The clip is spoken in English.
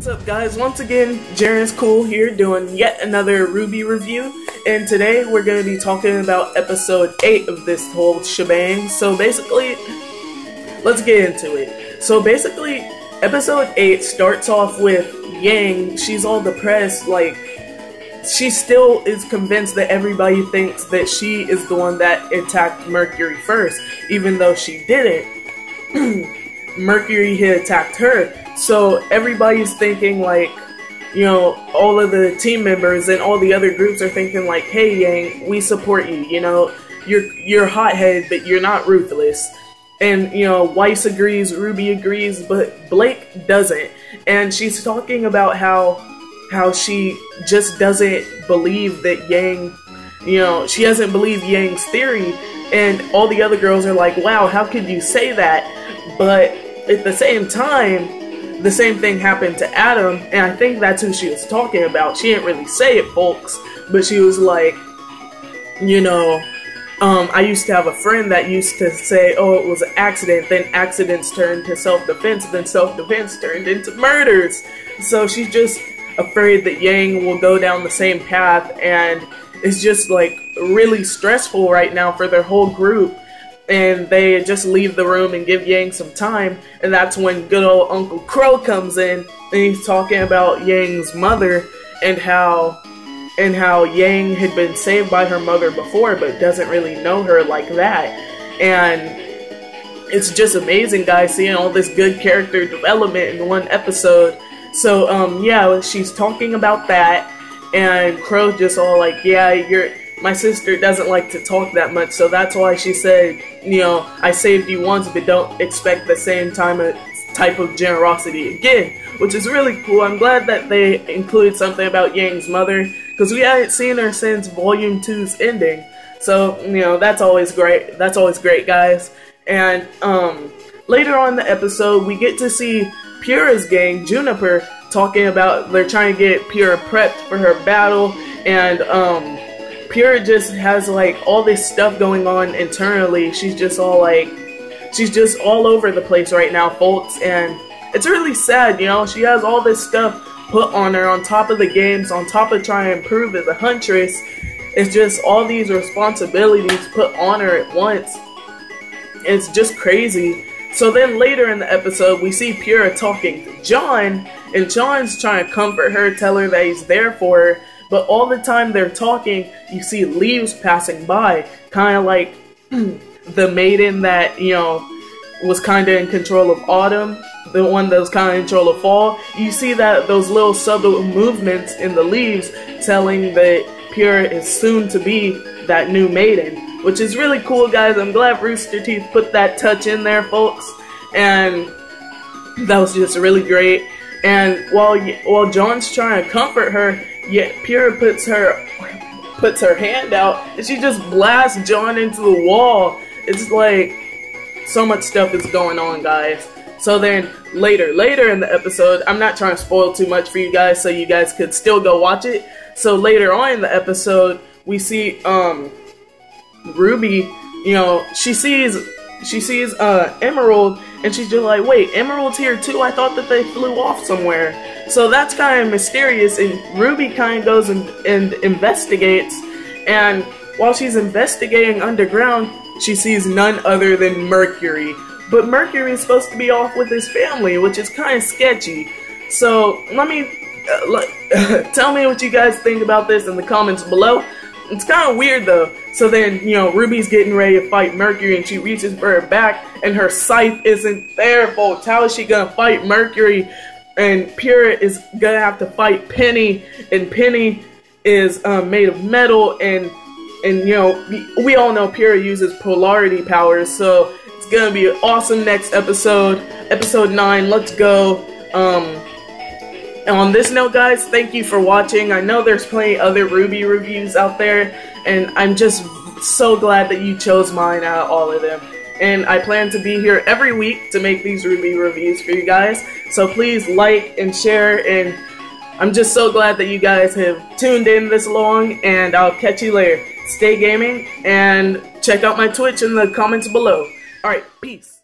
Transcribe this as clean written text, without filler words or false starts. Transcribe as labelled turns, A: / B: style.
A: What's up guys, once again, Jaren's Cool here doing yet another RWBY review, and today we're going to be talking about episode 8 of this whole shebang. So basically, let's get into it. So basically, episode 8 starts off with Yang. She's all depressed, like, she still is convinced that everybody thinks that she is the one that attacked Mercury first, even though she didn't. Mercury had attacked her. So everybody's thinking, like, you know, all of the team members and all the other groups are thinking like, hey Yang, we support you, you know, you're hothead, but you're not ruthless. And, you know, Weiss agrees, RWBY agrees, but Blake doesn't. And she's talking about how she just doesn't believe that Yang, you know, she doesn't believe Yang's theory. And all the other girls are like, wow, how could you say that? But at the same time, the same thing happened to Adam, and I think that's who she was talking about. She didn't really say it, folks, but she was like, you know, I used to have a friend that used to say, oh, it was an accident, then accidents turned to self-defense, then self-defense turned into murders. So she's just afraid that Yang will go down the same path, and it's just like really stressful right now for their whole group. And they just leave the room and give Yang some time, and that's when good old Uncle Crow comes in, and he's talking about Yang's mother and how Yang had been saved by her mother before, but doesn't really know her like that. And it's just amazing, guys, seeing all this good character development in one episode. So yeah, she's talking about that, and Crow just all like, yeah, my sister doesn't like to talk that much, so that's why she said, you know, I saved you once, but don't expect the same type of generosity again, which is really cool. I'm glad that they included something about Yang's mother, because we haven't seen her since Volume 2's ending. So, you know, that's always great. That's always great, guys. And later on in the episode, we get to see Pyrrha's gang, Juniper, talking about they're trying to get Pyrrha prepped for her battle, and Pyrrha just has like all this stuff going on internally. She's just all like, she's just all over the place right now, folks, and it's really sad, you know. She has all this stuff put on her on top of the games, on top of trying to improve as a huntress. It's just all these responsibilities put on her at once. It's just crazy. So then later in the episode, we see Pyrrha talking to John, and John's trying to comfort her, tell her that he's there for her. But all the time they're talking, you see leaves passing by, kind of like the maiden that, you know, was kind of in control of autumn, the one that was kind of in control of fall. You see that those little subtle movements in the leaves telling that Pyrrha is soon to be that new maiden, which is really cool, guys. I'm glad Rooster Teeth put that touch in there, folks, and that was just really great. And while John's trying to comfort her, yet Pyrrha puts her hand out, and she just blasts John into the wall. It's like, so much stuff is going on, guys. So then, later in the episode, I'm not trying to spoil too much for you guys, so you guys could still go watch it. So later on in the episode, we see, RWBY, you know, she sees Emerald, and she's just like, wait, Emerald's here too? I thought that they flew off somewhere. So that's kind of mysterious, and RWBY kind of goes and investigates, and while she's investigating underground, she sees none other than Mercury. But Mercury is supposed to be off with his family, which is kind of sketchy. So let me, tell me what you guys think about this in the comments below. It's kind of weird though. So then, you know, RWBY's getting ready to fight Mercury, and she reaches for her back, and her scythe isn't there, folks. How is she gonna fight Mercury? And Pyrrha is gonna have to fight Penny, and Penny is made of metal, and you know, we all know Pyrrha uses polarity powers, so it's gonna be an awesome next episode. Episode 9, let's go. And on this note, guys, thank you for watching. I know there's plenty other RWBY reviews out there, and I'm just so glad that you chose mine out of all of them. And I plan to be here every week to make these RWBY reviews for you guys. So please like and share, and I'm just so glad that you guys have tuned in this long, and I'll catch you later. Stay gaming, and check out my Twitch in the comments below. Alright, peace.